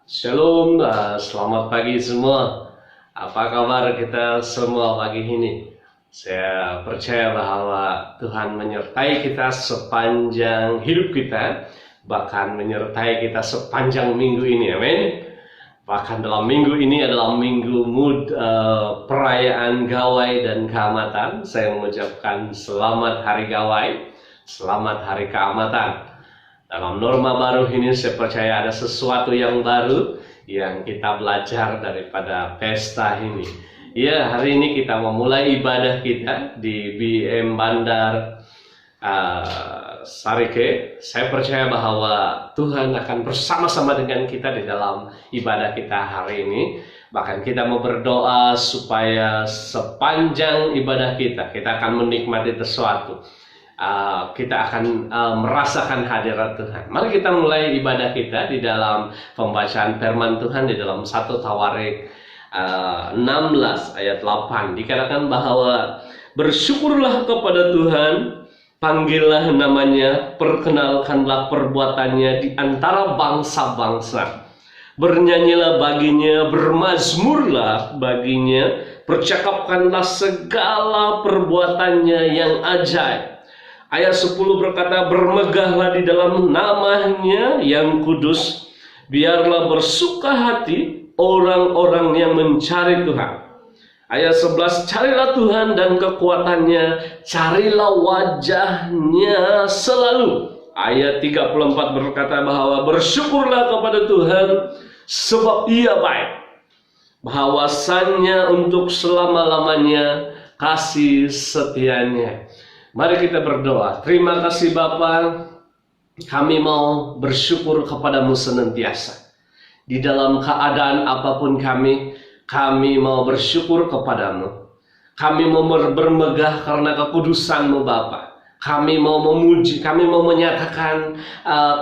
Shalom, selamat pagi semua. Apa kabar kita semua pagi ini? Saya percaya bahwa Tuhan menyertai kita sepanjang hidup kita, bahkan menyertai kita sepanjang minggu ini, amin. Bahkan dalam minggu ini adalah minggu perayaan Gawai dan Keamatan. Saya mengucapkan selamat hari Gawai, selamat hari Keamatan. Dalam norma baru ini saya percaya ada sesuatu yang baru yang kita belajar daripada pesta ini. Ya, hari ini kita memulai ibadah kita di BM Bandar Sarike. Saya percaya bahwa Tuhan akan bersama-sama dengan kita di dalam ibadah kita hari ini. Bahkan kita mau berdoa supaya sepanjang ibadah kita akan menikmati sesuatu. Kita akan merasakan hadirat Tuhan. Mari kita mulai ibadah kita di dalam pembacaan firman Tuhan di dalam 1 Tawarik 16 ayat 8. Dikatakan bahwa bersyukurlah kepada Tuhan, panggillah namanya, perkenalkanlah perbuatannya di antara bangsa-bangsa. Bernyanyilah baginya, bermazmurlah baginya, percakapkanlah segala perbuatannya yang ajaib. Ayat 10 berkata, bermegahlah di dalam namanya yang kudus, biarlah bersuka hati orang-orang yang mencari Tuhan. Ayat 11, carilah Tuhan dan kekuatannya, carilah wajahnya selalu. Ayat 34 berkata bahwa bersyukurlah kepada Tuhan sebab Ia baik, bahwasannya untuk selama-lamanya kasih setianya. Mari kita berdoa. Terima kasih Bapa, kami mau bersyukur kepadamu senantiasa. Di dalam keadaan apapun kami mau bersyukur kepadamu. Kami mau bermegah karena kekudusanmu Bapa. Kami mau memuji, kami mau menyatakan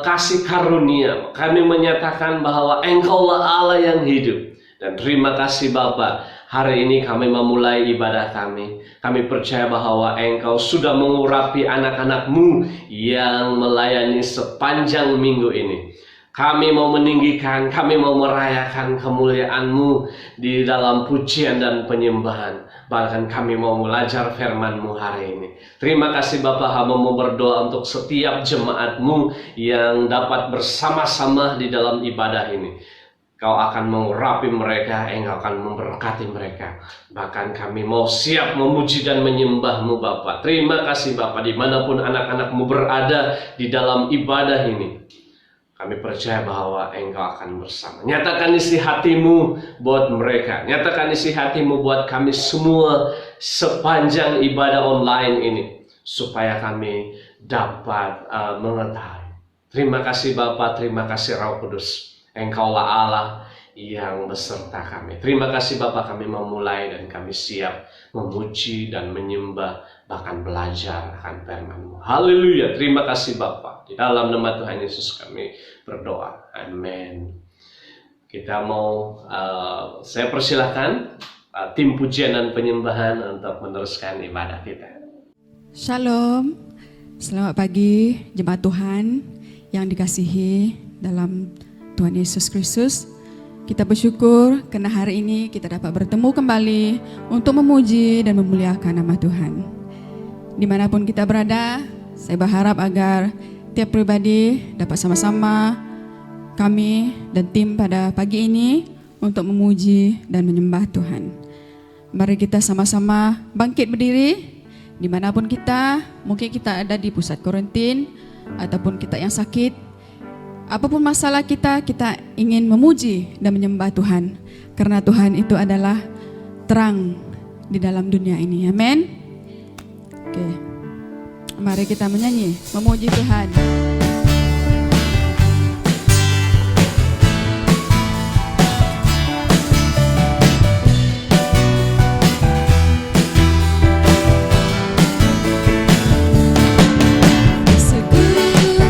kasih karunia. Kami menyatakan bahwa Engkaulah Allah yang hidup. Dan terima kasih Bapa, hari ini kami memulai ibadah kami. Kami percaya bahwa Engkau sudah mengurapi anak-anak-Mu yang melayani sepanjang minggu ini. Kami mau meninggikan, kami mau merayakan kemuliaan-Mu di dalam pujian dan penyembahan. Bahkan kami mau belajar firman-Mu hari ini. Terima kasih Bapa, hamba mau berdoa untuk setiap jemaat-Mu yang dapat bersama-sama di dalam ibadah ini. Kau akan mengurapi mereka, Engkau akan memberkati mereka. Bahkan kami mau siap memuji dan menyembah-Mu Bapa. Terima kasih Bapa, dimanapun anak-anak-Mu berada di dalam ibadah ini. Kami percaya bahwa Engkau akan bersama. Nyatakan isi hati-Mu buat mereka. Nyatakan isi hati-Mu buat kami semua sepanjang ibadah online ini. Supaya kami dapat mengetahui. Terima kasih Bapa, terima kasih Roh Kudus. Engkaulah Allah yang beserta kami. Terima kasih Bapa, kami memulai dan kami siap memuji dan menyembah, bahkan belajar akan firman-Mu. Haleluya, terima kasih Bapa. Di dalam nama Tuhan Yesus kami berdoa. Amin. Kita mau, saya persilahkan tim pujian dan penyembahan untuk meneruskan ibadah kita. Shalom, selamat pagi jemaat Tuhan yang dikasihi dalam Tuhan Yesus Kristus. Kita bersyukur karena hari ini kita dapat bertemu kembali untuk memuji dan memuliakan nama Tuhan. Dimanapun kita berada, saya berharap agar tiap pribadi dapat sama-sama kami dan tim pada pagi ini untuk memuji dan menyembah Tuhan. Mari kita sama-sama bangkit berdiri. Dimanapun kita, mungkin kita ada di pusat karantin ataupun kita yang sakit. Apapun masalah kita ingin memuji dan menyembah Tuhan. Karena Tuhan itu adalah terang di dalam dunia ini. Amin. Oke. Mari kita menyanyi, memuji Tuhan. Segala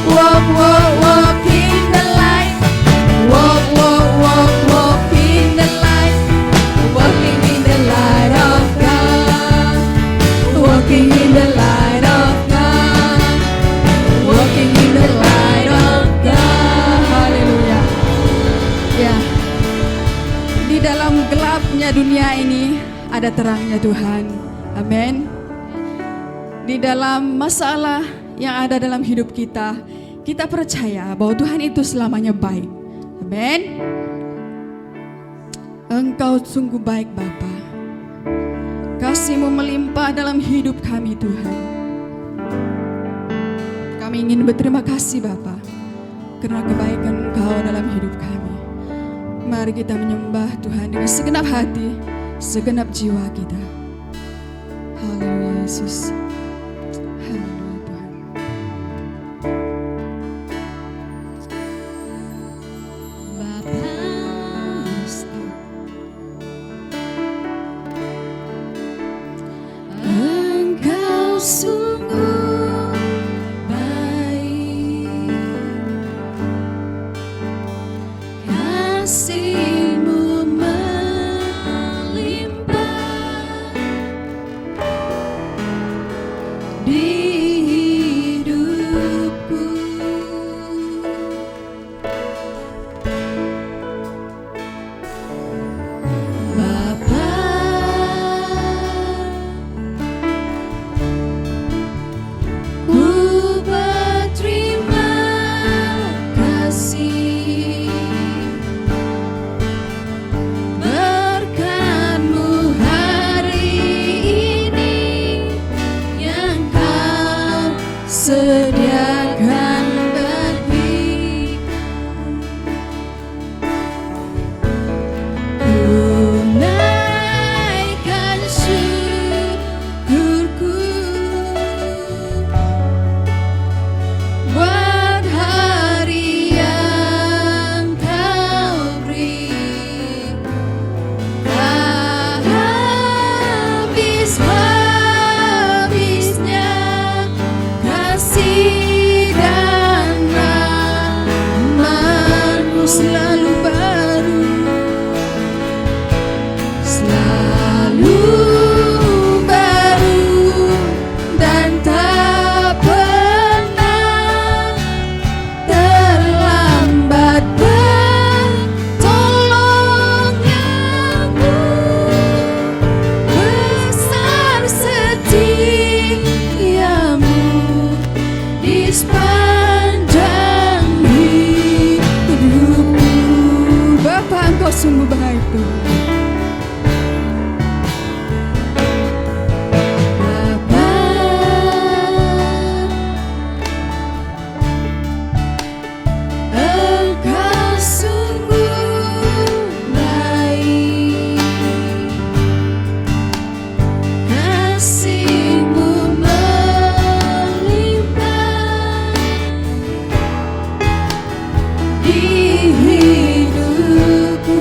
walk, walk, walk, walk in the light. Walk, walk, walk, walk in the light. Walking in the light of God. Walking in the light of God. Walking in the light of God. Haleluya. Ya. Di dalam gelapnya dunia ini ada terangnya Tuhan. Amin. Di dalam masalah yang ada dalam hidup kita, kita percaya bahwa Tuhan itu selamanya baik. Amin. Engkau sungguh baik Bapa. Kasih-Mu melimpah dalam hidup kami Tuhan. Kami ingin berterima kasih Bapa karena kebaikan Engkau dalam hidup kami. Mari kita menyembah Tuhan dengan segenap hati, segenap jiwa kita. Haleluya Yesus. Haleluya Tuhan. Bapa, Engkau sungguh baik. Kasih-Mu melimpah di hidupku. Bapa, ku berterima kasih. Berkat-Mu hari ini yang Kau sediakan bagiku. Ku naikkan syukurku buat hari yang Kau beri. Tak habis-habisnya kasih dan rahmat-Mu selalu baru, selalu baru, dan tak pernah terlambat pertolongan-Mu. Besar setiamu di sepanjang hidupku. Bapa, Engkau sungguh baik Tuhan. Bapa, Engkau sungguh baik. Kasih-Mu melimpah di hidupku.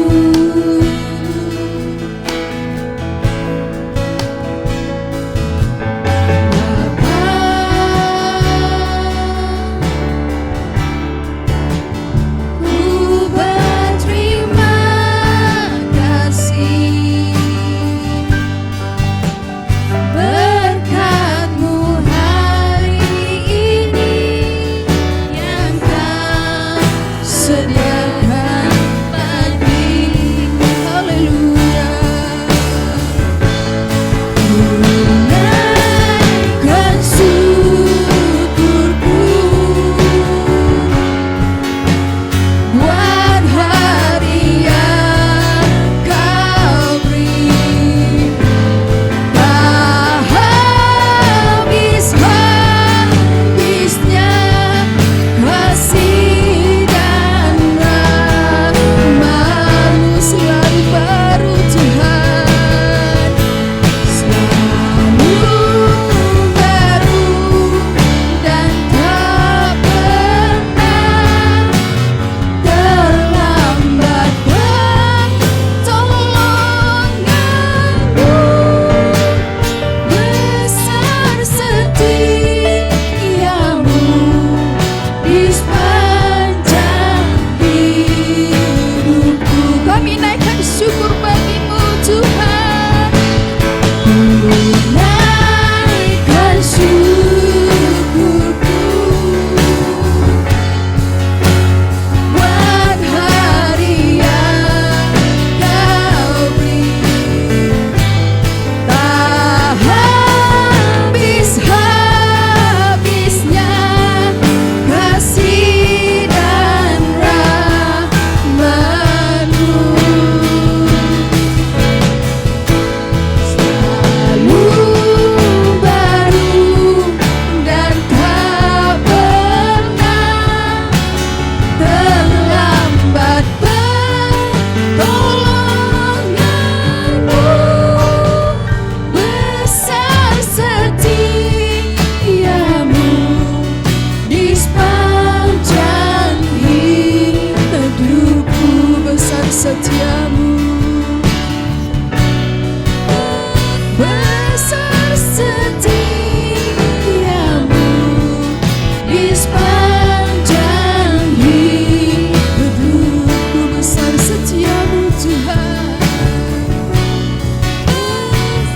di sepanjang hidupku. Besar setiamu Tuhan,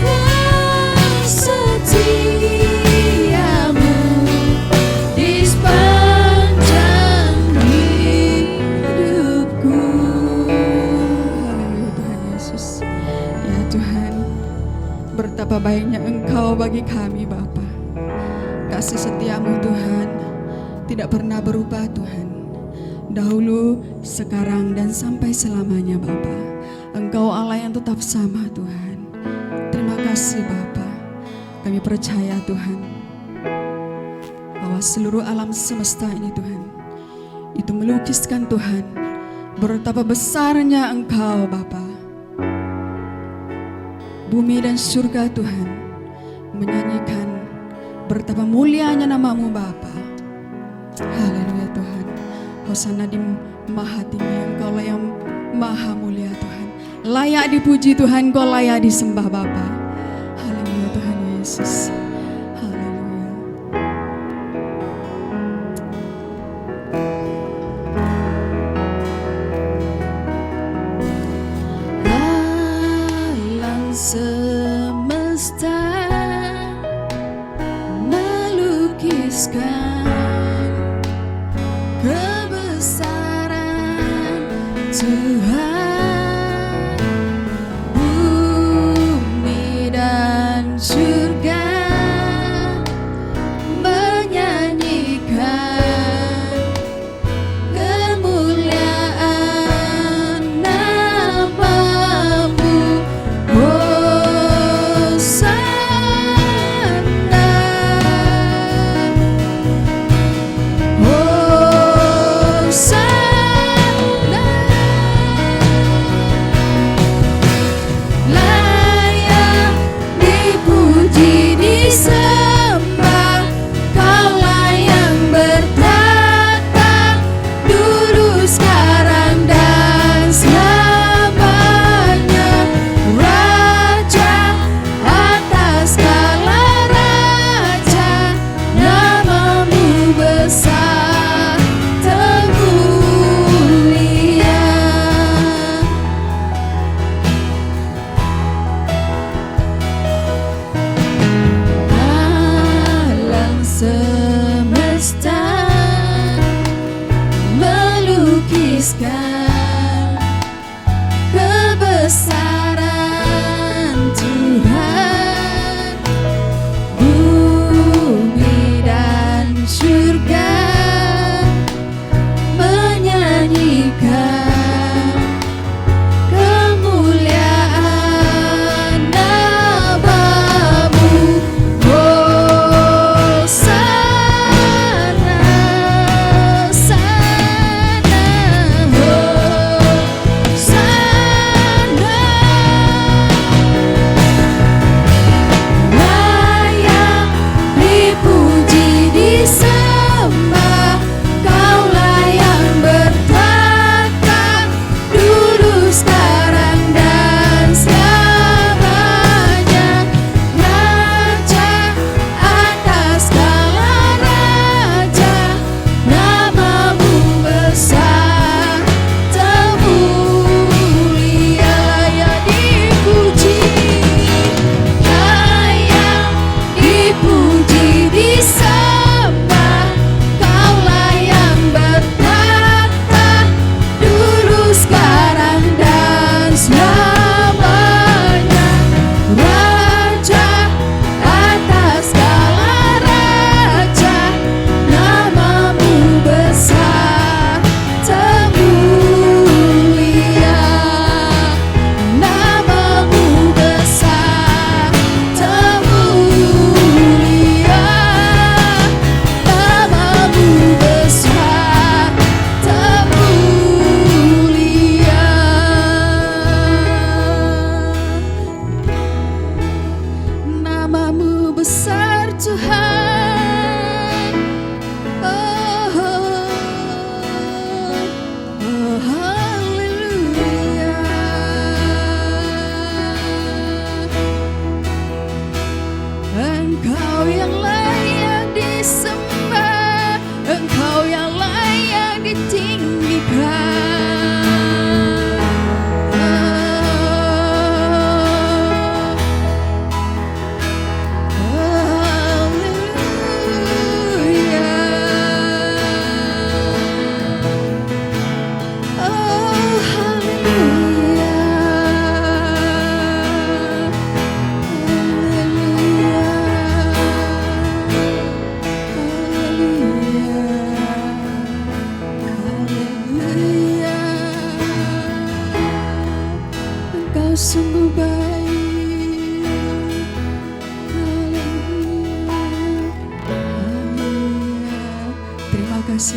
besar setiamu di sepanjang hidupku. Haleluya Tuhan Yesus. Ya Tuhan, betapa baiknya Engkau bagi kami Bapa. Kasih setiamu Tuhan tidak pernah berubah Tuhan. Dahulu, sekarang, dan sampai selamanya Bapa. Engkau Allah yang tetap sama Tuhan. Terima kasih Bapa. Kami percaya Tuhan bahwa seluruh alam semesta ini Tuhan, itu melukiskan Tuhan betapa besarnya Engkau Bapa. Bumi dan surga Tuhan menyanyikan betapa mulianya nama-Mu Bapa. Haleluya Tuhan. Hosana di maha tinggi, Engkau lah yang maha mulia Tuhan. Layak dipuji Tuhan, Engkau layak disembah Bapa. Haleluya Tuhan Yesus. Haleluya. Alam semesta melukiskan kebesaran Tuhan. Bumi dan surga menyanyikan kemuliaan nama-Mu. Hosana, Hosana. Layak dipuji, disembah, Kaulah yang bertata dulu, sekarang, dan selamanya. Raja atas segala raja, nama-Mu besar termulia. Alam semesta melukiskan kebesaran Tuhan. Bumi dan surga menyanyikan kemuliaan nama-Mu. Hosana, Hosana, Hosana.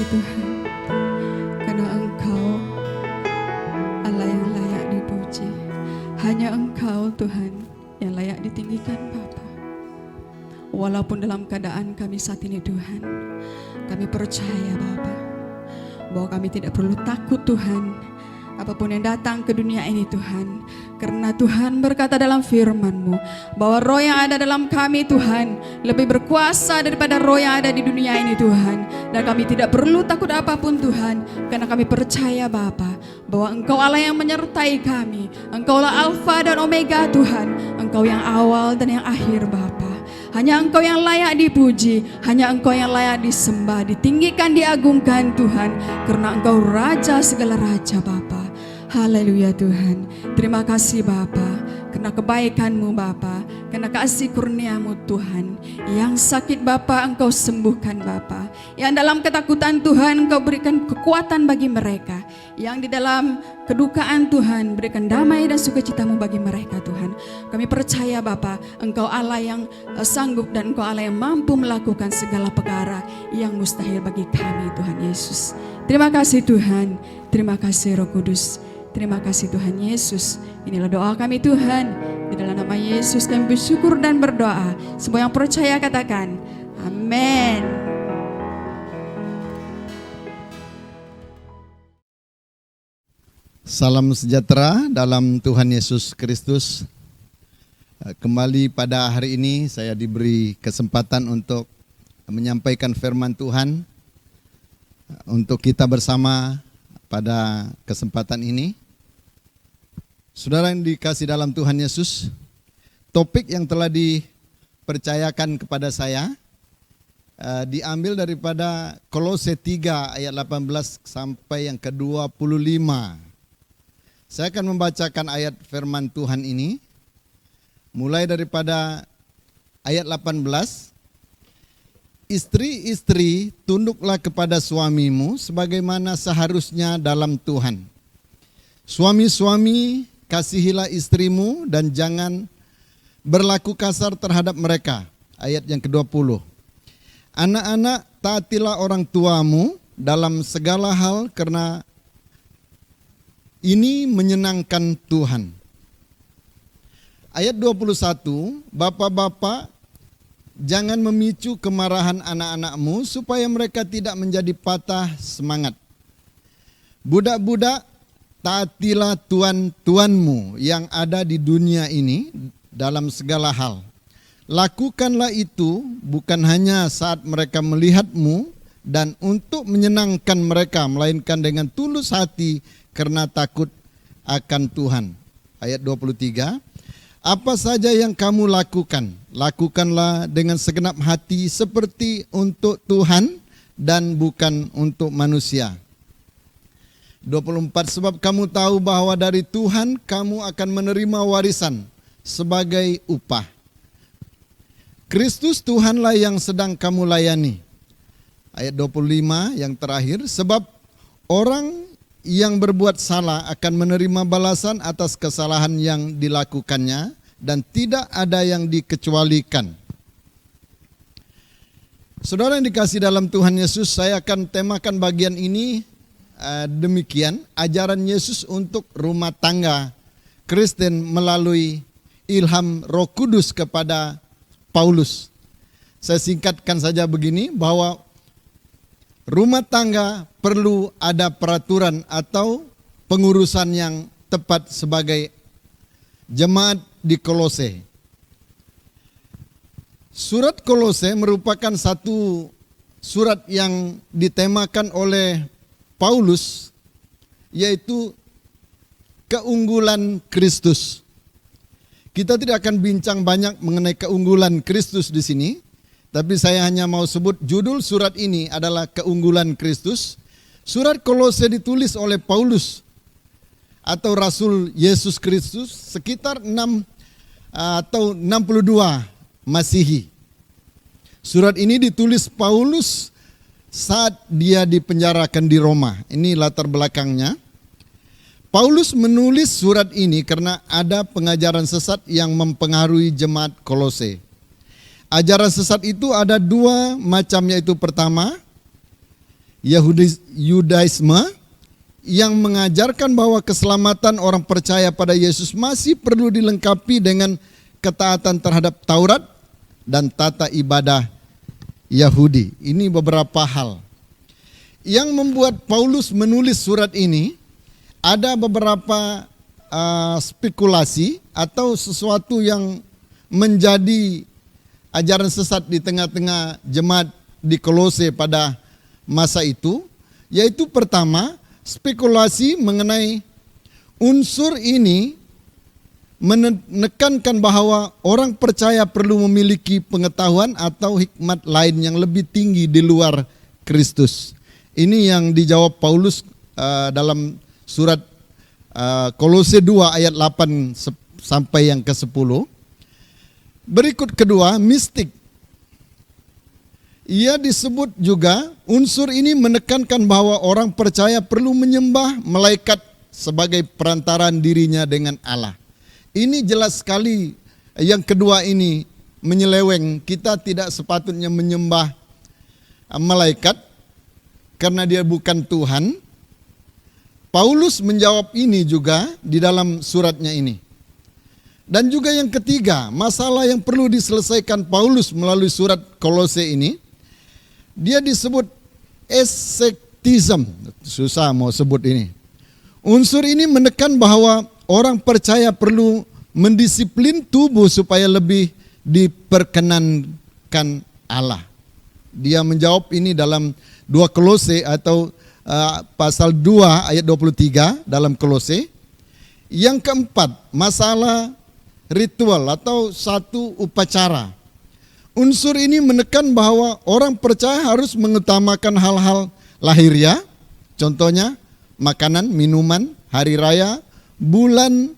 Tuhan, karena Engkau Allah yang layak dipuji. Hanya Engkau Tuhan yang layak ditinggikan Bapa. Walaupun dalam keadaan kami saat ini Tuhan, kami percaya Bapa, bahwa kami tidak perlu takut Tuhan, apapun yang datang ke dunia ini Tuhan. Karena Tuhan berkata dalam firman-Mu, bahwa roh yang ada dalam kami Tuhan, lebih berkuasa daripada roh yang ada di dunia ini Tuhan. Dan kami tidak perlu takut apapun Tuhan, karena kami percaya Bapa, bahwa Engkau Allah yang menyertai kami. Engkaulah Alfa dan Omega Tuhan, Engkau yang awal dan yang akhir Bapa. Hanya Engkau yang layak dipuji, hanya Engkau yang layak disembah, ditinggikan, diagungkan Tuhan, karena Engkau Raja segala raja Bapa. Haleluya Tuhan. Terima kasih Bapa, karena kebaikan-Mu Bapa, karena kasih kurnia-Mu Tuhan. Yang sakit Bapa Engkau sembuhkan Bapa, yang dalam ketakutan Tuhan Engkau berikan kekuatan bagi mereka, yang di dalam kedukaan Tuhan berikan damai dan sukacita-Mu bagi mereka Tuhan. Kami percaya Bapa, Engkau Allah yang sanggup dan Engkau Allah yang mampu melakukan segala perkara yang mustahil bagi kami Tuhan Yesus. Terima kasih Tuhan, terima kasih Roh Kudus. Terima kasih Tuhan Yesus. Inilah doa kami Tuhan. Di dalam nama Yesus kami bersyukur dan berdoa. Semua yang percaya katakan amin. Salam sejahtera dalam Tuhan Yesus Kristus. Kembali pada hari ini saya diberi kesempatan untuk menyampaikan firman Tuhan untuk kita bersama pada kesempatan ini. Saudara yang dikasih dalam Tuhan Yesus, topik yang telah dipercayakan kepada saya diambil daripada Kolose 3 ayat 18 sampai yang ke-25. Saya akan membacakan ayat firman Tuhan ini mulai daripada ayat 18. Istri-istri, tunduklah kepada suamimu sebagaimana seharusnya dalam Tuhan. Suami-suami, kasihilah istrimu dan jangan berlaku kasar terhadap mereka. Ayat yang ke-20. Anak-anak, taatilah orang tuamu dalam segala hal karena ini menyenangkan Tuhan. Ayat 21, bapak-bapak, jangan memicu kemarahan anak-anakmu supaya mereka tidak menjadi patah semangat. Budak-budak, taatilah tuan-tuanmu yang ada di dunia ini dalam segala hal. Lakukanlah itu bukan hanya saat mereka melihatmu dan untuk menyenangkan mereka, melainkan dengan tulus hati karena takut akan Tuhan. Ayat 23, apa saja yang kamu lakukan, lakukanlah dengan segenap hati seperti untuk Tuhan dan bukan untuk manusia. 24, sebab kamu tahu bahwa dari Tuhan kamu akan menerima warisan sebagai upah. Kristus Tuhanlah yang sedang kamu layani. Ayat 25 yang terakhir, sebab orang yang berbuat salah akan menerima balasan atas kesalahan yang dilakukannya dan tidak ada yang dikecualikan. Saudara yang dikasih dalam Tuhan Yesus, saya akan temakan bagian ini demikian, ajaran Yesus untuk rumah tangga Kristen melalui ilham Roh Kudus kepada Paulus. Saya singkatkan saja begini, bahwa rumah tangga perlu ada peraturan atau pengurusan yang tepat sebagai jemaat di Kolose. Surat Kolose merupakan satu surat yang ditemakan oleh Paulus, yaitu keunggulan Kristus. Kita tidak akan bincang banyak mengenai keunggulan Kristus di sini, tapi saya hanya mau sebut judul surat ini adalah keunggulan Kristus. Surat Kolose ditulis oleh Paulus atau Rasul Yesus Kristus sekitar 62 Masehi. Surat ini ditulis Paulus saat dia dipenjarakan di Roma. Ini latar belakangnya. Paulus menulis surat ini karena ada pengajaran sesat yang mempengaruhi jemaat Kolose. Ajaran sesat itu ada dua macam, yaitu pertama, Yudaisme yang mengajarkan bahwa keselamatan orang percaya pada Yesus masih perlu dilengkapi dengan ketaatan terhadap Taurat dan tata ibadah Yahudi. Ini beberapa hal yang membuat Paulus menulis surat ini. Ada beberapa spekulasi atau sesuatu yang menjadi ajaran sesat di tengah-tengah jemaat di Kolose pada masa itu, yaitu pertama, spekulasi mengenai unsur ini menekankan bahwa orang percaya perlu memiliki pengetahuan atau hikmat lain yang lebih tinggi di luar Kristus. Ini yang dijawab Paulus dalam surat Kolose 2 ayat 8 sampai yang ke-10. Berikut kedua, mistik. Ia disebut juga unsur ini menekankan bahwa orang percaya perlu menyembah malaikat sebagai perantaraan dirinya dengan Allah. Ini jelas sekali yang kedua ini menyeleweng. Kita tidak sepatutnya menyembah malaikat karena dia bukan Tuhan. Paulus menjawab ini juga di dalam suratnya ini. Dan juga yang ketiga, masalah yang perlu diselesaikan Paulus melalui surat Kolose ini, dia disebut ascetism. Susah mau sebut ini. Unsur ini menekan bahwa orang percaya perlu mendisiplin tubuh supaya lebih diperkenankan Allah. Dia menjawab ini dalam 2 Kolose atau pasal 2 ayat 23 dalam Kolose. Yang keempat, masalah ritual atau satu upacara. Unsur ini menekan bahwa orang percaya harus mengutamakan hal-hal lahiriah, contohnya makanan, minuman, hari raya, bulan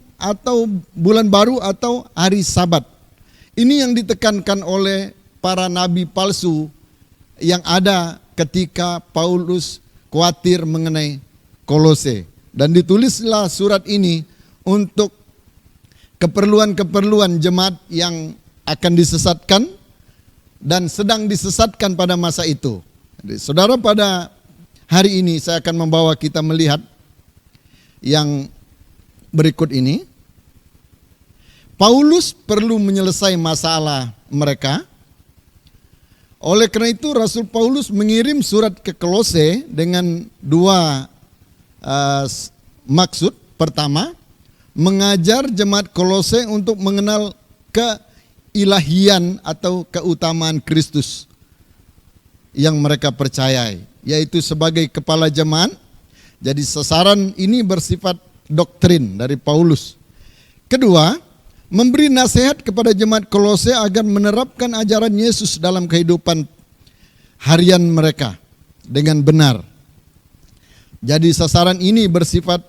baru atau hari Sabat. Ini yang ditekankan oleh para nabi palsu yang ada ketika Paulus khawatir mengenai Kolose. Dan ditulislah surat ini untuk keperluan-keperluan jemaat yang akan disesatkan dan sedang disesatkan pada masa itu. Jadi, saudara, pada hari ini saya akan membawa kita melihat yang berikut ini. Paulus perlu menyelesaikan masalah mereka. Oleh karena itu Rasul Paulus mengirim surat ke Kolose dengan dua maksud. Pertama, mengajar jemaat Kolose untuk mengenal keilahian atau keutamaan Kristus yang mereka percayai, yaitu sebagai kepala jemaat. Jadi sasaran ini bersifat doktrin dari Paulus. Kedua, memberi nasihat kepada jemaat Kolose agar menerapkan ajaran Yesus dalam kehidupan harian mereka dengan benar. Jadi sasaran ini bersifat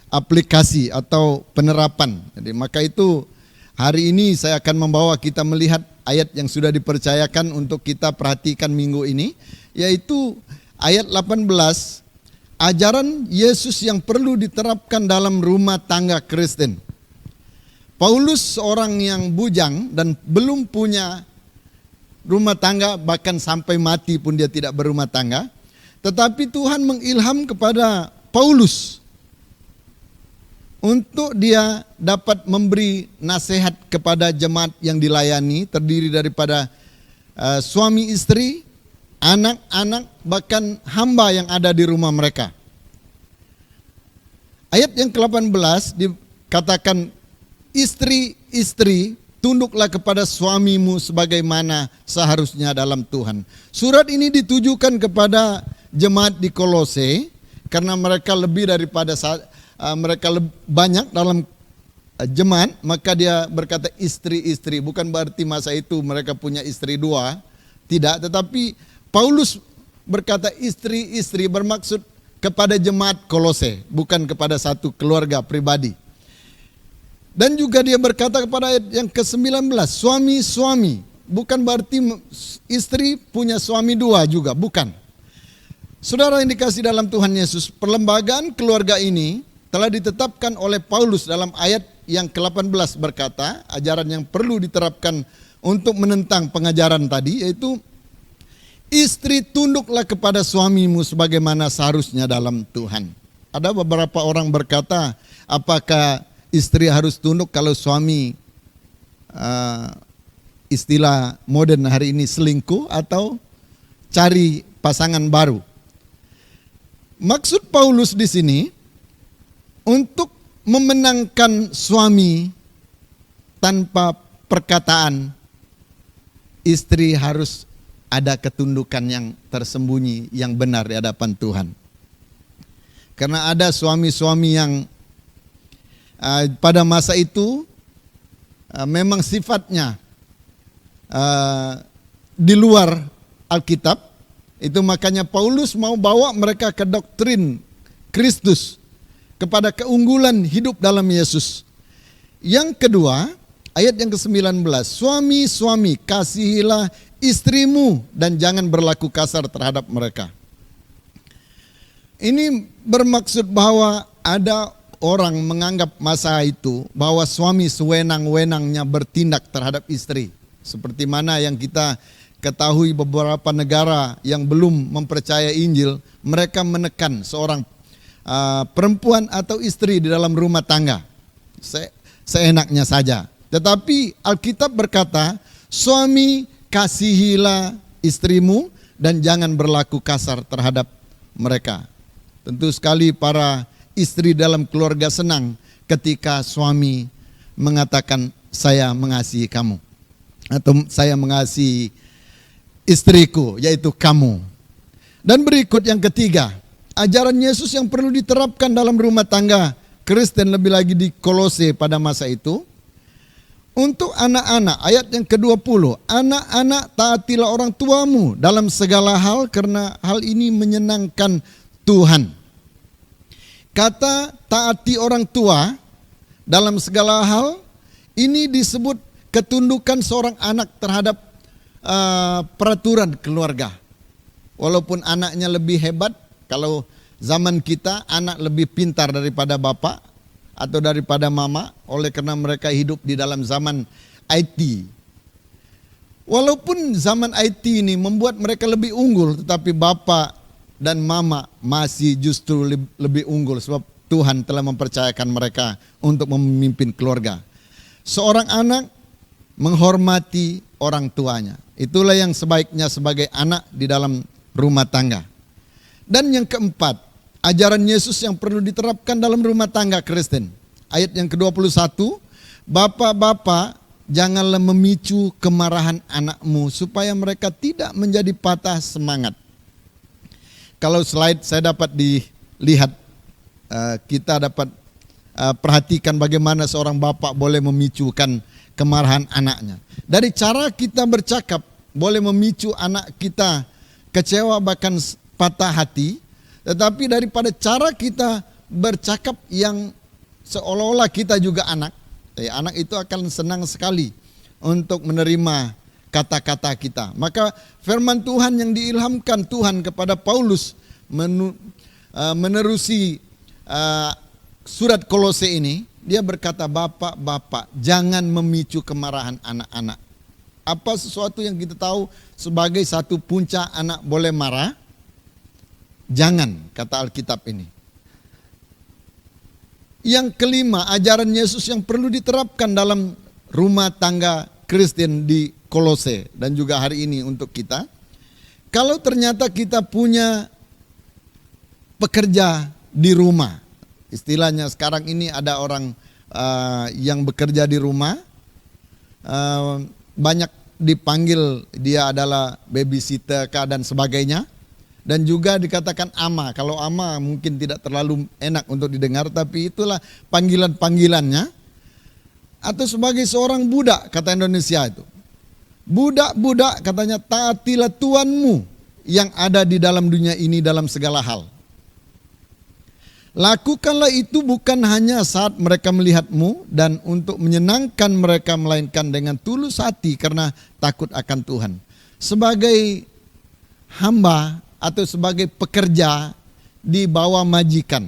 aplikasi atau penerapan. Jadi maka itu hari ini saya akan membawa kita melihat ayat yang sudah dipercayakan untuk kita perhatikan minggu ini, yaitu ayat 18, ajaran Yesus yang perlu diterapkan dalam rumah tangga Kristen. Paulus seorang yang bujang dan belum punya rumah tangga, bahkan sampai mati pun dia tidak berumah tangga. Tetapi Tuhan mengilham kepada Paulus untuk dia dapat memberi nasihat kepada jemaat yang dilayani, terdiri daripada suami istri, anak-anak, bahkan hamba yang ada di rumah mereka. Ayat yang ke-18 dikatakan, istri-istri, tunduklah kepada suamimu sebagaimana seharusnya dalam Tuhan. Surat ini ditujukan kepada jemaat di Kolose karena mereka lebih daripada banyak dalam jemaat, maka dia berkata istri-istri. Bukan berarti masa itu mereka punya istri dua, tidak. Tetapi Paulus berkata istri-istri bermaksud kepada jemaat Kolose, bukan kepada satu keluarga pribadi. Dan juga dia berkata kepada ayat yang ke-19, suami-suami. Bukan berarti istri punya suami dua juga, bukan. Saudara yang dikasih dalam Tuhan Yesus, perlembagaan keluarga ini telah ditetapkan oleh Paulus dalam ayat yang ke-18 berkata, ajaran yang perlu diterapkan untuk menentang pengajaran tadi, yaitu Istri, tunduklah kepada suamimu sebagaimana seharusnya dalam Tuhan. Ada beberapa orang berkata, apakah istri harus tunduk kalau suami, istilah modern hari ini, selingkuh atau cari pasangan baru. Maksud Paulus di sini untuk memenangkan suami tanpa perkataan, istri harus ada ketundukan yang tersembunyi, yang benar di hadapan Tuhan. Karena ada suami-suami yang pada masa itu memang sifatnya di luar Alkitab. Itu makanya Paulus mau bawa mereka ke doktrin Kristus, kepada keunggulan hidup dalam Yesus. Yang kedua, ayat yang ke-19, suami-suami kasihilah istrimu dan jangan berlaku kasar terhadap mereka. Ini bermaksud bahwa ada orang menganggap masa itu bahwa suami sewenang-wenangnya bertindak terhadap istri. Seperti mana yang kita ketahui beberapa negara yang belum mempercayai Injil, mereka menekan seorang perempuan atau istri di dalam rumah tangga seenaknya saja. Tetapi Alkitab berkata, suami kasihilah istrimu dan jangan berlaku kasar terhadap mereka. Tentu sekali para istri dalam keluarga senang ketika suami mengatakan saya mengasihi kamu atau saya mengasihi istriku, yaitu kamu. Dan berikut yang ketiga, ajaran Yesus yang perlu diterapkan dalam rumah tangga Kristen, lebih lagi di Kolose pada masa itu. Untuk anak-anak, ayat yang ke-20, anak-anak taatilah orang tuamu dalam segala hal karena hal ini menyenangkan Tuhan. Kata taati orang tua dalam segala hal, ini disebut ketundukan seorang anak terhadap peraturan keluarga. Walaupun anaknya lebih hebat, kalau zaman kita anak lebih pintar daripada bapak atau daripada mama, oleh karena mereka hidup di dalam zaman IT. Walaupun zaman IT ini membuat mereka lebih unggul, tetapi bapak dan mama masih justru lebih unggul sebab Tuhan telah mempercayakan mereka untuk memimpin keluarga. Seorang anak menghormati orang tuanya. Itulah yang sebaiknya sebagai anak di dalam rumah tangga. Dan yang keempat, ajaran Yesus yang perlu diterapkan dalam rumah tangga Kristen. Ayat yang ke-21, bapak-bapak janganlah memicu kemarahan anakmu supaya mereka tidak menjadi patah semangat. Kalau slide saya dapat dilihat, kita dapat perhatikan bagaimana seorang bapak boleh memicukan kemarahan anaknya. Dari cara kita bercakap boleh memicu anak kita kecewa bahkan patah hati. Tetapi daripada cara kita bercakap yang seolah-olah kita juga anak, anak itu akan senang sekali untuk menerima kata-kata kita. Maka firman Tuhan yang diilhamkan Tuhan kepada Paulus menerusi surat Kolose ini, dia berkata, bapak-bapak jangan memicu kemarahan anak-anak. Apa sesuatu yang kita tahu sebagai satu puncak anak boleh marah? Jangan, kata Alkitab ini. Yang kelima, ajaran Yesus yang perlu diterapkan dalam rumah tangga Kristen di Kolose dan juga hari ini untuk kita. Kalau ternyata kita punya pekerja di rumah, istilahnya sekarang ini ada orang yang bekerja di rumah, banyak dipanggil dia adalah babysitter dan sebagainya. Dan juga dikatakan ama. Kalau ama mungkin tidak terlalu enak untuk didengar, tapi itulah panggilan-panggilannya. Atau sebagai seorang budak, kata Indonesia itu. Budak-budak katanya taatilah tuanmu yang ada di dalam dunia ini dalam segala hal. Lakukanlah itu bukan hanya saat mereka melihatmu dan untuk menyenangkan mereka, melainkan dengan tulus hati karena takut akan Tuhan. Sebagai hamba atau sebagai pekerja di bawah majikan,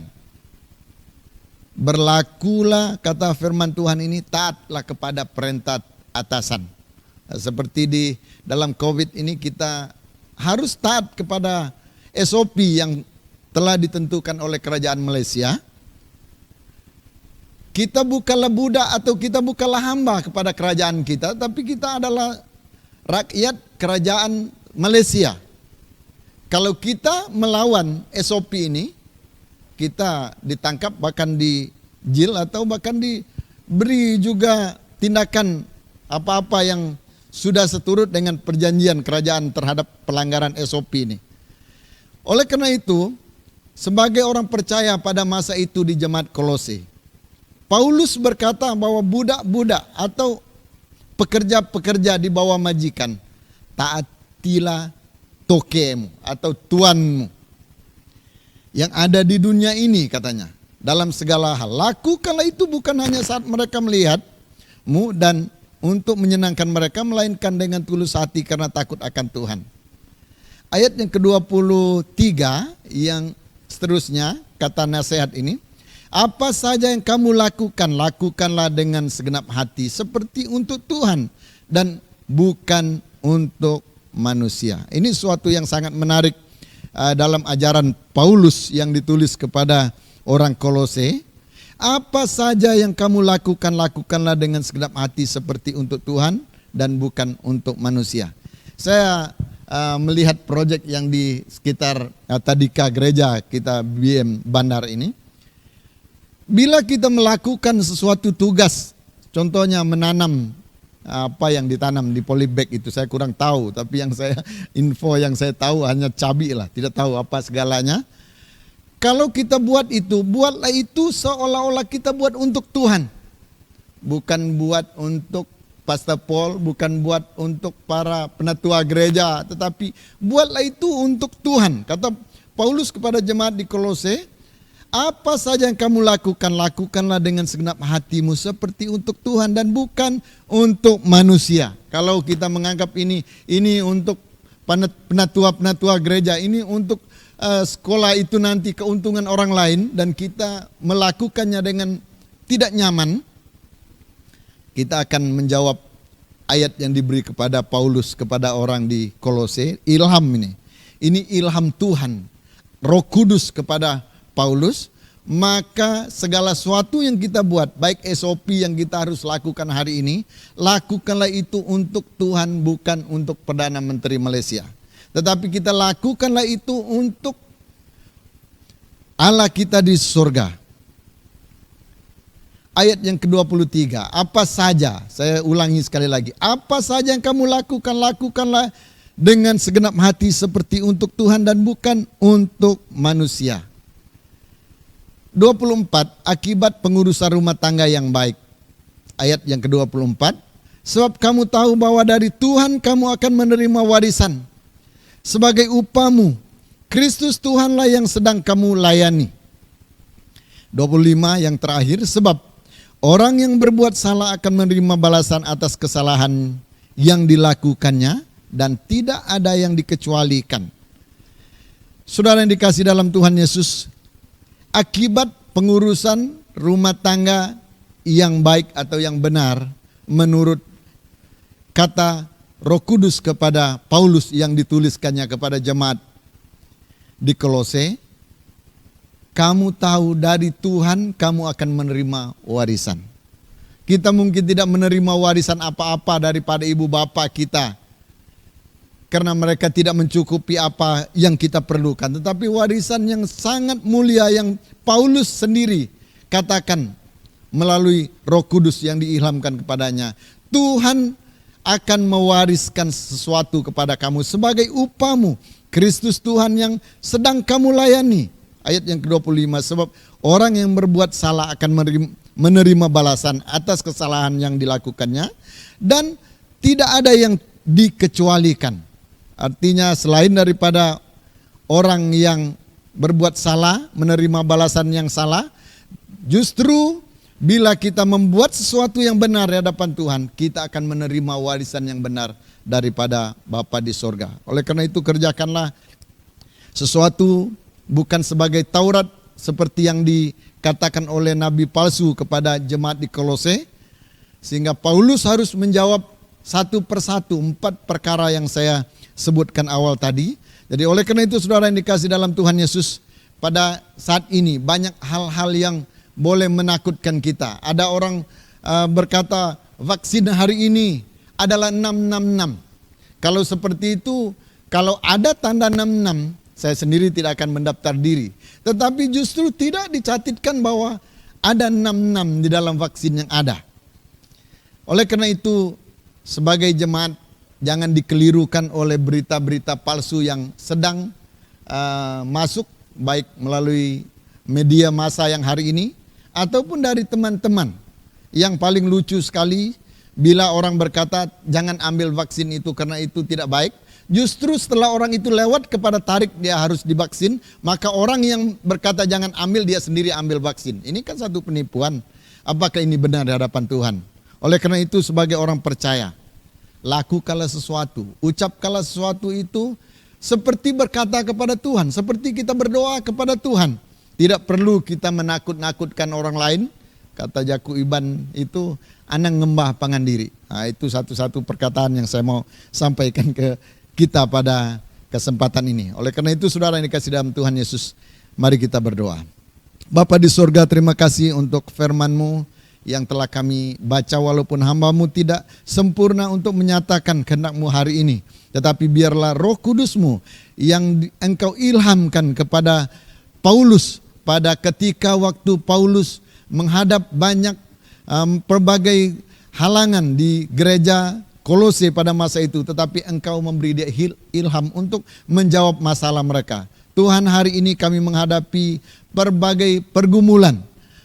berlakulah, kata firman Tuhan ini, taatlah kepada perintah atasan. Seperti di dalam COVID ini kita harus taat kepada SOP yang telah ditentukan oleh kerajaan Malaysia. Kita bukanlah budak atau kita bukanlah hamba kepada kerajaan kita, tapi kita adalah rakyat kerajaan Malaysia. Kalau kita melawan SOP ini, kita ditangkap, bahkan dijil atau bahkan diberi juga tindakan apa-apa yang sudah seturut dengan perjanjian kerajaan terhadap pelanggaran SOP ini. Oleh karena itu, sebagai orang percaya pada masa itu di jemaat Kolose, Paulus berkata bahwa budak-budak atau pekerja-pekerja di bawah majikan, taatilah tokemu atau tuanmu yang ada di dunia ini, katanya, dalam segala hal. Lakukanlah itu bukan hanya saat mereka melihatmu dan untuk menyenangkan mereka, melainkan dengan tulus hati karena takut akan Tuhan. Ayat yang ke-23 yang seterusnya, kata nasihat ini, apa saja yang kamu lakukan, lakukanlah dengan segenap hati seperti untuk Tuhan dan bukan untuk manusia. Ini suatu yang sangat menarik dalam ajaran Paulus yang ditulis kepada orang Kolose. Apa saja yang kamu lakukan, lakukanlah dengan segenap hati seperti untuk Tuhan dan bukan untuk manusia. Saya melihat proyek yang di sekitar Tadika gereja kita BM Bandar ini. Bila kita melakukan sesuatu tugas, contohnya menanam apa yang ditanam di polybag itu, saya kurang tahu, tapi info yang saya tahu hanya cabai lah, tidak tahu apa segalanya. Kalau kita buat itu, buatlah itu seolah-olah kita buat untuk Tuhan. Bukan buat untuk Pastor Paul, bukan buat untuk para penatua gereja, tetapi buatlah itu untuk Tuhan. Kata Paulus kepada jemaat di Kolose, apa saja yang kamu lakukan, lakukanlah dengan segenap hatimu seperti untuk Tuhan dan bukan untuk manusia. Kalau kita menganggap ini untuk penatua-penatua gereja, ini untuk sekolah itu nanti keuntungan orang lain, dan kita melakukannya dengan tidak nyaman, kita akan menjawab ayat yang diberi kepada Paulus kepada orang di Kolose, ilham ini. Ini ilham Tuhan, Roh Kudus kepada Paulus. Maka segala sesuatu yang kita buat, baik SOP yang kita harus lakukan hari ini, lakukanlah itu untuk Tuhan, bukan untuk Perdana Menteri Malaysia. Tetapi kita lakukanlah itu untuk Allah kita di surga. Ayat yang ke-23, apa saja, saya ulangi sekali lagi, apa saja yang kamu lakukan, lakukanlah dengan segenap hati seperti untuk Tuhan dan bukan untuk manusia. 24, akibat pengurusan rumah tangga yang baik. Ayat yang ke-24, sebab kamu tahu bahwa dari Tuhan kamu akan menerima warisan. Sebagai upamu, Kristus Tuhanlah yang sedang kamu layani. 25 yang terakhir, sebab orang yang berbuat salah akan menerima balasan atas kesalahan yang dilakukannya dan tidak ada yang dikecualikan. Saudara yang dikasihi dalam Tuhan Yesus, akibat pengurusan rumah tangga yang baik atau yang benar menurut kata Roh Kudus kepada Paulus yang dituliskannya kepada jemaat di Kolose, kamu tahu dari Tuhan kamu akan menerima warisan. Kita mungkin tidak menerima warisan apa-apa daripada ibu bapa kita, karena mereka tidak mencukupi apa yang kita perlukan. Tetapi warisan yang sangat mulia yang Paulus sendiri katakan melalui Roh Kudus yang diilhamkan kepadanya. Tuhan akan mewariskan sesuatu kepada kamu sebagai upamu. Kristus Tuhan yang sedang kamu layani. Ayat yang ke-25, sebab orang yang berbuat salah akan menerima balasan atas kesalahan yang dilakukannya dan tidak ada yang dikecualikan. Artinya selain daripada orang yang berbuat salah menerima balasan yang salah, justru bila kita membuat sesuatu yang benar di hadapan Tuhan, kita akan menerima warisan yang benar daripada Bapa di sorga. Oleh karena itu kerjakanlah sesuatu bukan sebagai Taurat seperti yang dikatakan oleh Nabi palsu kepada jemaat di Kolose, sehingga Paulus harus menjawab satu persatu 4 perkara yang saya sebutkan awal tadi. Jadi oleh karena itu saudara yang dikasih dalam Tuhan Yesus, pada saat ini banyak hal-hal yang boleh menakutkan kita. Ada orang berkata vaksin hari ini adalah 666. Kalau seperti itu, kalau ada tanda 66, saya sendiri tidak akan mendaftar diri. Tetapi justru tidak dicatatkan bahwa ada 66 di dalam vaksin yang ada. Oleh karena itu, sebagai jemaat, jangan dikelirukan oleh berita-berita palsu yang sedang masuk, baik melalui media massa yang hari ini, ataupun dari teman-teman. Yang paling lucu sekali, bila orang berkata, jangan ambil vaksin itu karena itu tidak baik. Justru setelah orang itu lewat kepada tarik dia harus divaksin, maka orang yang berkata jangan ambil, dia sendiri ambil vaksin. Ini kan satu penipuan. Apakah ini benar di hadapan Tuhan? Oleh karena itu sebagai orang percaya, lakukanlah sesuatu, ucapkanlah sesuatu itu seperti berkata kepada Tuhan, seperti kita berdoa kepada Tuhan. Tidak perlu kita menakut-nakutkan orang lain. Kata Jaku Iban itu, anang ngembah pangan diri. Nah, itu satu-satu perkataan yang saya mau sampaikan ke kita pada kesempatan ini. Oleh karena itu saudara yang dikasih dalam Tuhan Yesus, mari kita berdoa. Bapa di surga, terima kasih untuk firman-Mu yang telah kami baca, walaupun hamba-Mu tidak sempurna untuk menyatakan kehendak-Mu hari ini. Tetapi biarlah Roh Kudus-Mu yang Engkau ilhamkan kepada Paulus pada ketika waktu Paulus menghadap banyak berbagai halangan di gereja Kolose pada masa itu, tetapi Engkau memberi dia ilham untuk menjawab masalah mereka. Tuhan, hari ini kami menghadapi berbagai pergumulan,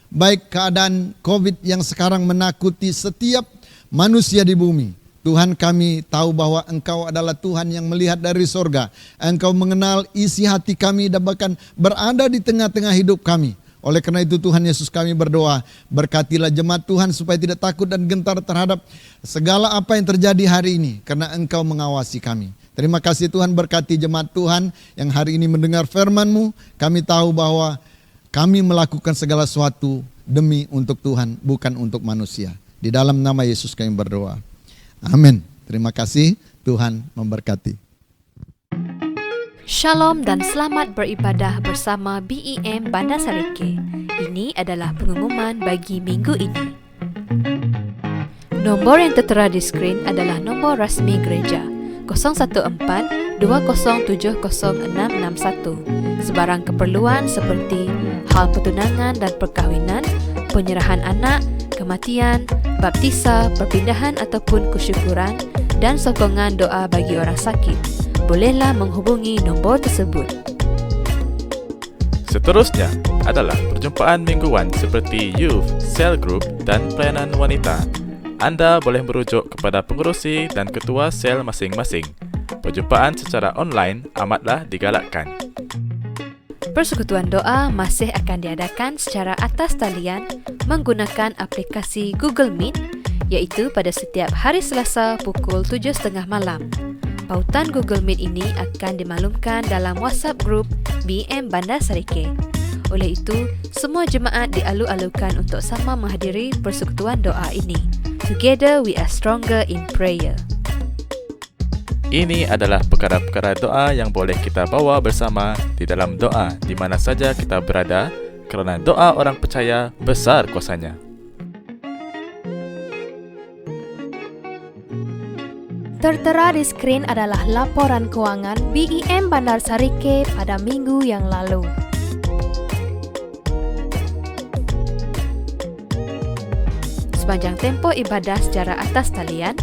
baik keadaan COVID yang sekarang menakuti setiap manusia di bumi. Tuhan, kami tahu bahwa Engkau adalah Tuhan yang melihat dari sorga. Engkau mengenal isi hati kami dan bahkan berada di tengah-tengah hidup kami. Oleh karena itu Tuhan Yesus, kami berdoa, berkatilah jemaat Tuhan supaya tidak takut dan gentar terhadap segala apa yang terjadi hari ini, karena Engkau mengawasi kami. Terima kasih Tuhan, berkati jemaat Tuhan yang hari ini mendengar firman-Mu. Kami tahu bahwa kami melakukan segala sesuatu demi untuk Tuhan, bukan untuk manusia. Di dalam nama Yesus kami berdoa. Amin. Terima kasih, Tuhan memberkati. Shalom dan selamat beribadah bersama BEM Bandar Sarike. Ini adalah pengumuman bagi minggu ini. Nombor yang tertera di skrin adalah nombor rasmi gereja 014-207-0661. Sebarang keperluan seperti hal pertunangan dan perkahwinan, penyerahan anak, kematian, baptisa, perpindahan ataupun kesyukuran, dan sokongan doa bagi orang sakit, bolehlah menghubungi nombor tersebut. Seterusnya adalah perjumpaan mingguan seperti youth, cell group, dan pelayanan wanita. Anda boleh merujuk kepada pengerusi dan ketua sel masing-masing. Perjumpaan secara online amatlah digalakkan. Persekutuan doa masih akan diadakan secara atas talian menggunakan aplikasi Google Meet, iaitu pada setiap hari Selasa pukul 7.30 malam. Pautan Google Meet ini akan dimaklumkan dalam WhatsApp Group BEM Bandar Sarike. Oleh itu, semua jemaat dialu-alukan untuk sama menghadiri persekutuan doa ini. Together we are stronger in prayer. Ini adalah perkara-perkara doa yang boleh kita bawa bersama di dalam doa di mana saja kita berada, kerana doa orang percaya besar kuasanya. Tertera di skrin adalah laporan kewangan BEM Bandar Sarike pada minggu yang lalu. Sepanjang tempoh ibadah secara atas talian,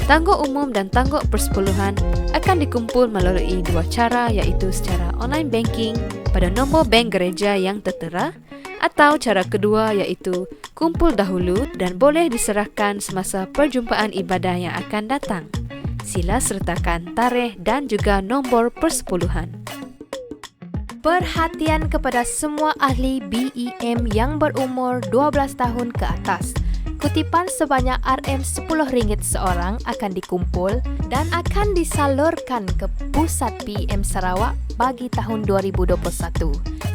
tangguk umum dan tangguk persepuluhan akan dikumpul melalui dua cara, iaitu secara online banking pada nombor bank gereja yang tertera, atau cara kedua iaitu kumpul dahulu dan boleh diserahkan semasa perjumpaan ibadah yang akan datang. Sila sertakan tarikh dan juga nombor persepuluhan. Perhatian kepada semua ahli BEM yang berumur 12 tahun ke atas. Kutipan sebanyak RM10 seorang akan dikumpul dan akan disalurkan ke Pusat BEM Sarawak bagi tahun 2021.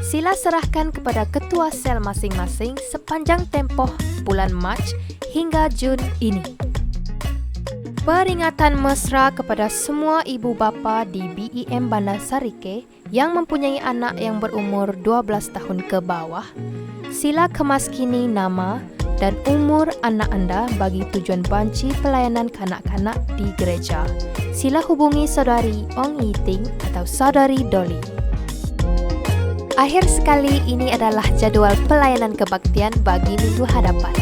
Sila serahkan kepada ketua sel masing-masing sepanjang tempoh bulan Mac hingga Jun ini. Peringatan mesra kepada semua ibu bapa di BEM Bandar Sarike yang mempunyai anak yang berumur 12 tahun ke bawah. Sila kemaskini nama dan umur anak anda bagi tujuan banci pelayanan kanak-kanak di gereja. Sila hubungi Saudari Ong Yiting atau Saudari Dolly. Akhir sekali, ini adalah jadual pelayanan kebaktian bagi minggu hadapan.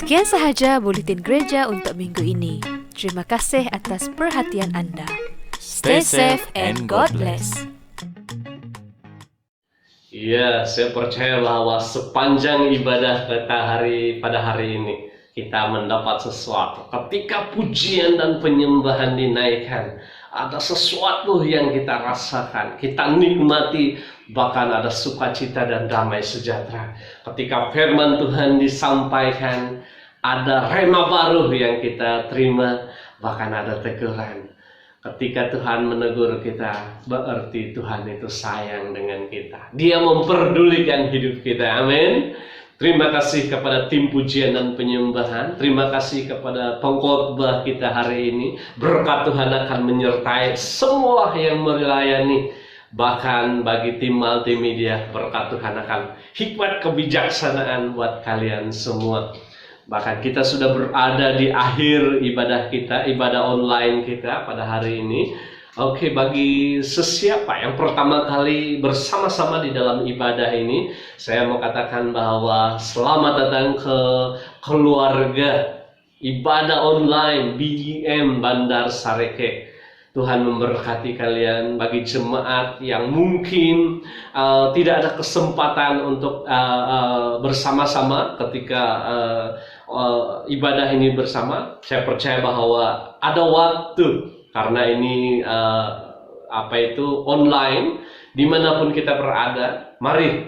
Sekian sahaja Buletin Gereja untuk minggu ini. Terima kasih atas perhatian Anda. Stay safe and God bless. Iya, saya percaya bahwa sepanjang ibadah kita pada hari ini, kita mendapat sesuatu. Ketika pujian dan penyembahan dinaikkan, ada sesuatu yang kita rasakan, kita nikmati, bahkan ada sukacita dan damai sejahtera. Ketika firman Tuhan disampaikan, ada rema baru yang kita terima, bahkan ada teguran. Ketika Tuhan menegur kita, berarti Tuhan itu sayang dengan kita. Dia memperdulikan hidup kita. Amin. Terima kasih kepada tim pujian dan penyembahan. Terima kasih kepada pengkhotbah kita hari ini. Berkat Tuhan akan menyertai semua yang melayani. Bahkan bagi tim multimedia, berkat Tuhan akan hikmat kebijaksanaan buat kalian semua. Bahkan kita sudah berada di akhir ibadah kita, ibadah online kita pada hari ini. Oke, bagi sesiapa yang pertama kali bersama-sama di dalam ibadah ini, saya mau katakan bahwa selamat datang ke keluarga ibadah online BEM Bandar Sarike. Tuhan memberkati kalian. Bagi jemaat yang mungkin tidak ada kesempatan untuk bersama-sama ketika ibadah ini bersama, saya percaya bahwa ada waktu. Karena ini online, dimanapun kita berada, mari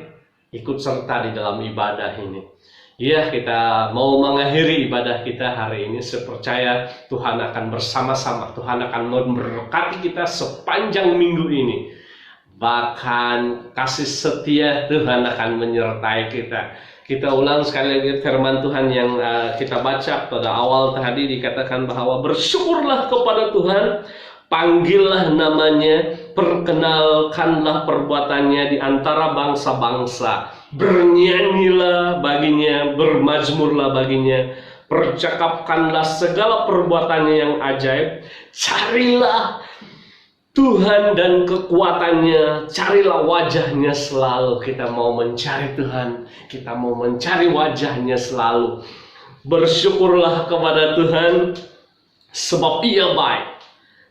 ikut serta di dalam ibadah ini. Ya, kita mau mengakhiri ibadah kita hari ini. Saya percaya Tuhan akan bersama-sama, Tuhan akan memberkati kita sepanjang minggu ini. Bahkan kasih setia Tuhan akan menyertai kita. Kita ulang sekali lagi firman Tuhan yang kita baca pada awal tadi, dikatakan bahwa bersyukurlah kepada Tuhan, panggillah namanya, perkenalkanlah perbuatannya di antara bangsa-bangsa, bernyanyilah baginya, bermazmurlah baginya, percakapkanlah segala perbuatannya yang ajaib, carilah Tuhan dan kekuatannya, carilah wajahnya selalu. Kita mau mencari Tuhan, kita mau mencari wajahnya selalu. Bersyukurlah kepada Tuhan, sebab Ia baik,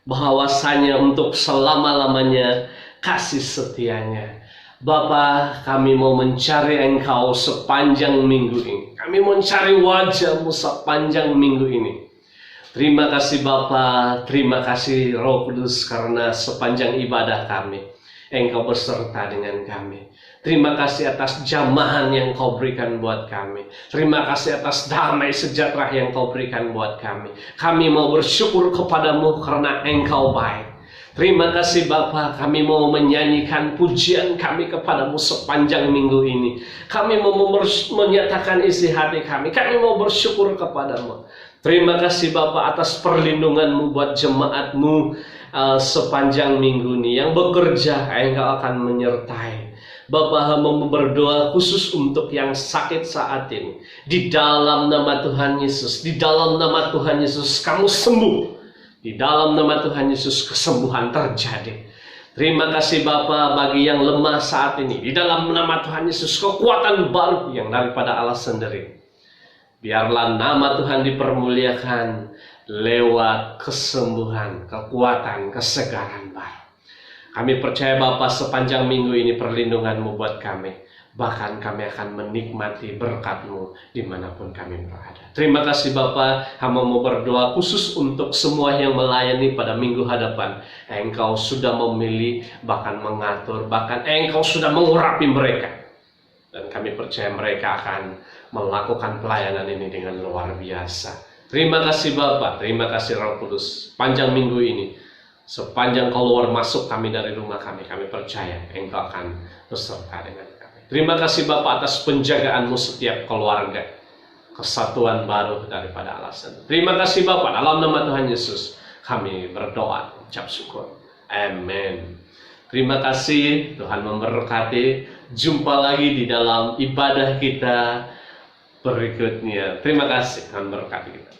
bahwasanya untuk selama-lamanya kasih setianya. Bapa, kami mau mencari Engkau sepanjang minggu ini. Kami mau mencari wajah-Mu sepanjang minggu ini. Terima kasih Bapa, terima kasih Roh Kudus, karena sepanjang ibadah kami Engkau beserta dengan kami. Terima kasih atas jamahan yang Kau berikan buat kami. Terima kasih atas damai sejahtera yang Kau berikan buat kami. Kami mau bersyukur kepadamu karena Engkau baik. Terima kasih Bapa, kami mau menyanyikan pujian kami kepadamu sepanjang minggu ini. Kami mau menyatakan isi hati kami. Kami mau bersyukur kepadamu. Terima kasih Bapa atas perlindungan-Mu buat jemaat-Mu sepanjang minggu ini. Yang bekerja, Engkau akan menyertai. Bapa, hamba berdoa khusus untuk yang sakit saat ini. Di dalam nama Tuhan Yesus, di dalam nama Tuhan Yesus, kamu sembuh. Di dalam nama Tuhan Yesus, kesembuhan terjadi. Terima kasih Bapa bagi yang lemah saat ini. Di dalam nama Tuhan Yesus, kekuatan baru yang daripada Allah sendiri. Biarlah nama Tuhan dipermuliakan lewat kesembuhan, kekuatan, kesegaran baru. Kami percaya Bapa sepanjang minggu ini perlindungan-Mu buat kami. Bahkan kami akan menikmati berkat-Mu dimanapun kami berada. Terima kasih Bapa, hamba mau berdoa khusus untuk semua yang melayani pada minggu hadapan. Engkau sudah memilih, bahkan mengatur, bahkan Engkau sudah mengurapi mereka. Dan kami percaya mereka akan melakukan pelayanan ini dengan luar biasa. Terima kasih Bapa, terima kasih Roh Kudus. Panjang minggu ini, sepanjang keluar masuk kami dari rumah kami percaya Engkau akan beserta dengan kami. Terima kasih Bapa atas penjagaan-Mu setiap keluarga. kesatuan baru daripada alasan. Terima kasih Bapak, dalam nama Tuhan Yesus kami berdoa, ucap syukur. Amin. Terima kasih, Tuhan memberkati. Jumpa lagi di dalam ibadah kita berikutnya. Terima kasih, Tuhan memberkati kita.